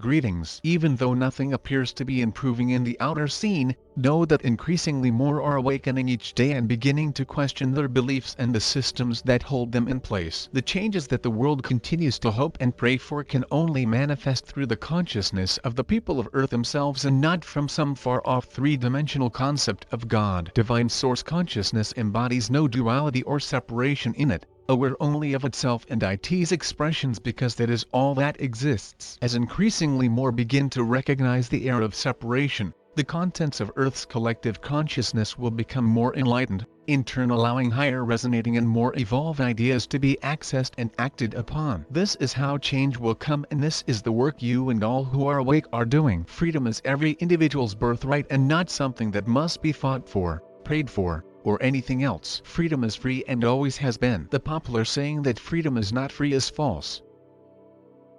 Greetings. Even though nothing appears to be improving in the outer scene, know that increasingly more are awakening each day and beginning to question their beliefs and the systems that hold them in place. The changes that the world continues to hope and pray for can only manifest through the consciousness of the people of Earth themselves and not from some far-off three-dimensional concept of God. Divine Source consciousness embodies no duality or separation in it, aware only of itself and its expressions because that is all that exists. As increasingly more begin to recognize the era of separation, the contents of Earth's collective consciousness will become more enlightened, in turn allowing higher resonating and more evolved ideas to be accessed and acted upon. This is how change will come, and this is the work you and all who are awake are doing. Freedom is every individual's birthright and not something that must be fought for, prayed for, or anything else. Freedom is free and always has been. The popular saying that freedom is not free is false.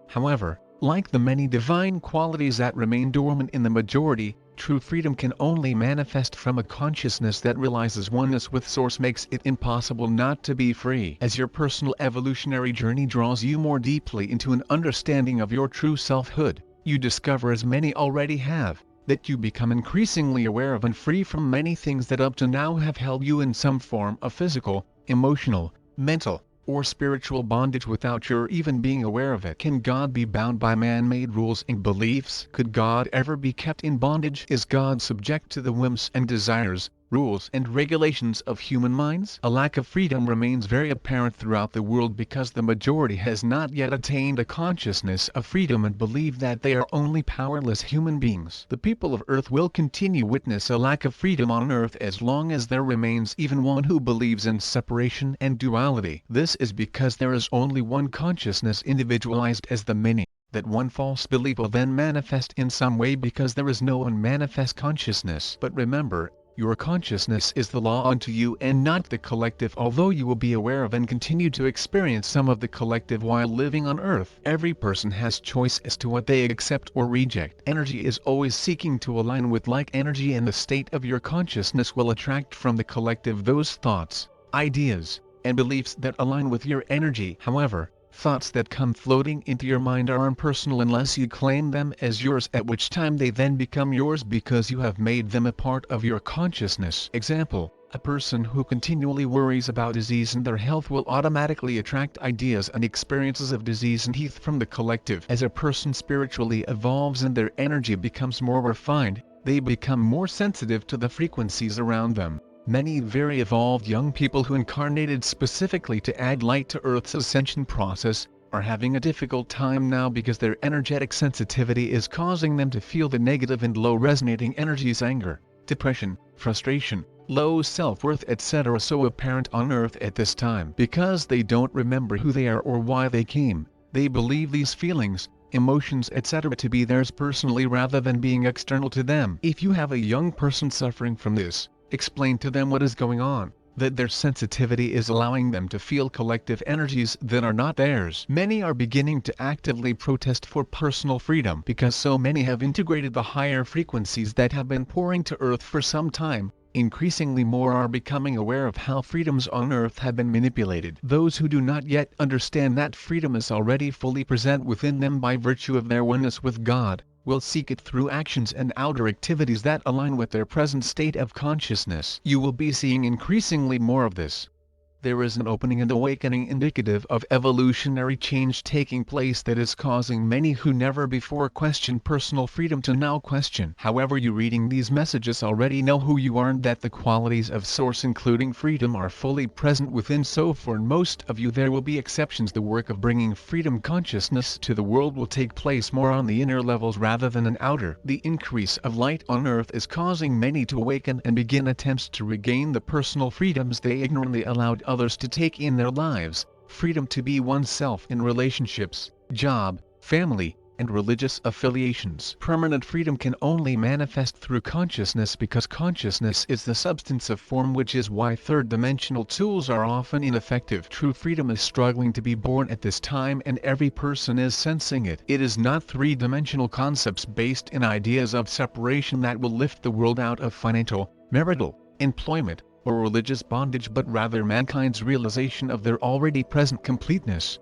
However, like the many divine qualities that remain dormant in the majority, true freedom can only manifest from a consciousness that realizes oneness with Source makes it impossible not to be free. As your personal evolutionary journey draws you more deeply into an understanding of your true selfhood, you discover, as many already have, that you become increasingly aware of and free from many things that up to now have held you in some form of physical, emotional, mental, or spiritual bondage without your even being aware of it. Can God be bound by man-made rules and beliefs? Could God ever be kept in bondage? Is God subject to the whims and desires, rules and regulations of human minds? A lack of freedom remains very apparent throughout the world because the majority has not yet attained a consciousness of freedom and believe that they are only powerless human beings. The people of Earth will continue witness a lack of freedom on Earth as long as there remains even one who believes in separation and duality. This is because there is only one consciousness individualized as the many. That one false belief will then manifest in some way because there is no unmanifest consciousness. But remember, your consciousness is the law unto you and not the collective. Although you will be aware of and continue to experience some of the collective while living on Earth, every person has choice as to what they accept or reject. Energy is always seeking to align with like energy, and the state of your consciousness will attract from the collective those thoughts, ideas, and beliefs that align with your energy. However, thoughts that come floating into your mind are impersonal unless you claim them as yours, at which time they then become yours because you have made them a part of your consciousness. Example: a person who continually worries about disease and their health will automatically attract ideas and experiences of disease and health from the collective. As a person spiritually evolves and their energy becomes more refined, they become more sensitive to the frequencies around them. Many very evolved young people who incarnated specifically to add light to Earth's ascension process are having a difficult time now because their energetic sensitivity is causing them to feel the negative and low resonating energies, anger, depression, frustration, low self-worth, etc. so apparent on Earth at this time. Because they don't remember who they are or why they came, they believe these feelings, emotions, etc. to be theirs personally rather than being external to them. If you have a young person suffering from this, explain to them what is going on, that their sensitivity is allowing them to feel collective energies that are not theirs. Many are beginning to actively protest for personal freedom because so many have integrated the higher frequencies that have been pouring to Earth for some time. Increasingly more are becoming aware of how freedoms on Earth have been manipulated. Those who do not yet understand that freedom is already fully present within them by virtue of their oneness with God, will seek it through actions and outer activities that align with their present state of consciousness. You will be seeing increasingly more of this. There is an opening and awakening indicative of evolutionary change taking place that is causing many who never before questioned personal freedom to now question. However, you reading these messages already know who you are and that the qualities of Source including freedom are fully present within. So for most of you there will be exceptions. The work of bringing freedom consciousness to the world will take place more on the inner levels rather than an outer. The increase of light on Earth is causing many to awaken and begin attempts to regain the personal freedoms they ignorantly allowed others to take in their lives. Freedom to be oneself in relationships, job, family, and religious affiliations. Permanent freedom can only manifest through consciousness because consciousness is the substance of form, which is why third-dimensional tools are often ineffective. True freedom is struggling to be born at this time and every person is sensing it. It is not three-dimensional concepts based in ideas of separation that will lift the world out of financial, marital, employment, or religious bondage, but rather mankind's realization of their already present completeness.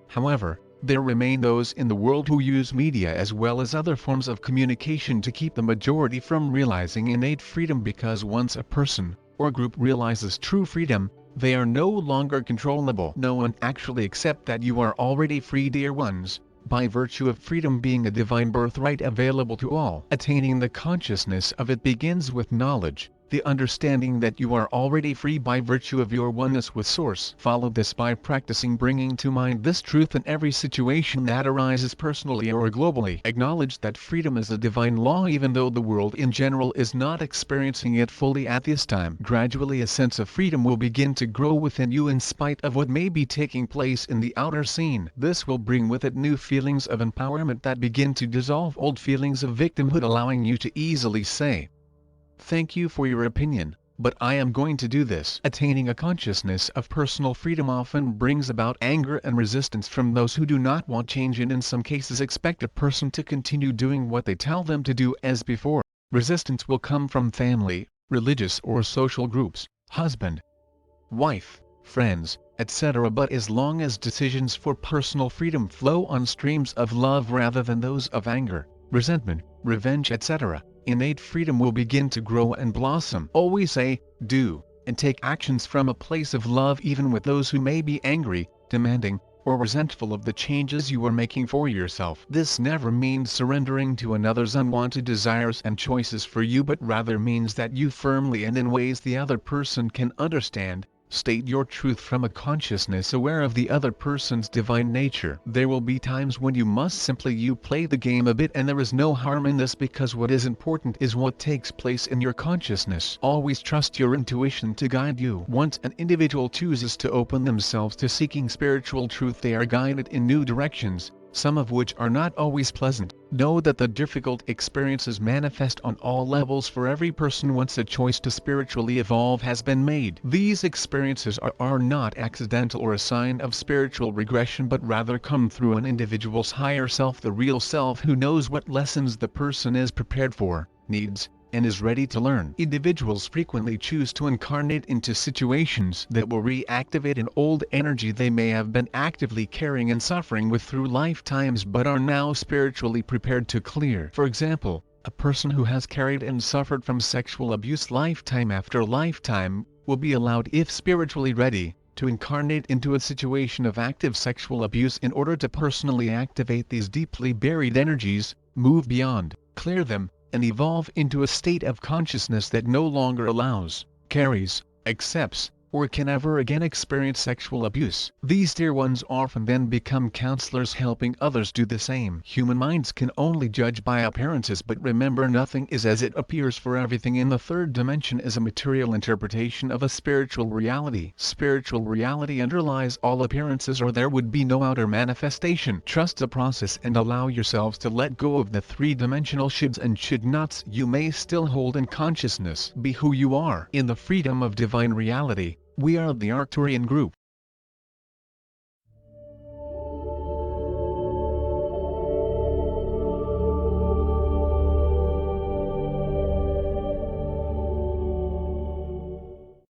However, There remain those in the world who use media as well as other forms of communication to keep the majority from realizing innate freedom, because once a person or group realizes true freedom, they are no longer controllable. No one actually accepts that you are already free, dear ones, by virtue of freedom being a divine birthright available to all. Attaining the consciousness of it begins with knowledge, the understanding that you are already free by virtue of your oneness with Source. Follow this by practicing bringing to mind this truth in every situation that arises personally or globally. Acknowledge that freedom is a divine law even though the world in general is not experiencing it fully at this time. Gradually a sense of freedom will begin to grow within you in spite of what may be taking place in the outer scene. This will bring with it new feelings of empowerment that begin to dissolve old feelings of victimhood, allowing you to easily say, "Thank you for your opinion, but I am going to do this." Attaining a consciousness of personal freedom often brings about anger and resistance from those who do not want change and in some cases expect a person to continue doing what they tell them to do as before. Resistance will come from family, religious or social groups, husband, wife, friends, etc. But as long as decisions for personal freedom flow on streams of love rather than those of anger, resentment, revenge, etc., innate freedom will begin to grow and blossom. Always say, do, and take actions from a place of love even with those who may be angry, demanding, or resentful of the changes you are making for yourself. This never means surrendering to another's unwanted desires and choices for you, but rather means that you firmly and in ways the other person can understand, state your truth from a consciousness aware of the other person's divine nature. There will be times when you must simply play the game a bit, and there is no harm in this, because what is important is what takes place in your consciousness. Always trust your intuition to guide you. Once an individual chooses to open themselves to seeking spiritual truth, they are guided in new directions, some of which are not always pleasant. Know that the difficult experiences manifest on all levels for every person once a choice to spiritually evolve has been made. These experiences are not accidental or a sign of spiritual regression, but rather come through an individual's higher self, the real self, who knows what lessons the person is prepared for, needs, and is ready to learn. Individuals frequently choose to incarnate into situations that will reactivate an old energy they may have been actively carrying and suffering with through lifetimes, but are now spiritually prepared to clear. For example, a person who has carried and suffered from sexual abuse lifetime after lifetime will be allowed, if spiritually ready, to incarnate into a situation of active sexual abuse in order to personally activate these deeply buried energies, move beyond, clear them, and evolve into a state of consciousness that no longer allows, carries, accepts, or can ever again experience sexual abuse. These dear ones often then become counselors, helping others do the same. Human minds can only judge by appearances, but remember, nothing is as it appears, for everything in the third dimension is a material interpretation of a spiritual reality. Spiritual reality underlies all appearances, or there would be no outer manifestation. Trust the process and allow yourselves to let go of the three-dimensional shoulds and should nots you may still hold in consciousness. Be who you are. In the freedom of divine reality, we are the Arcturian group.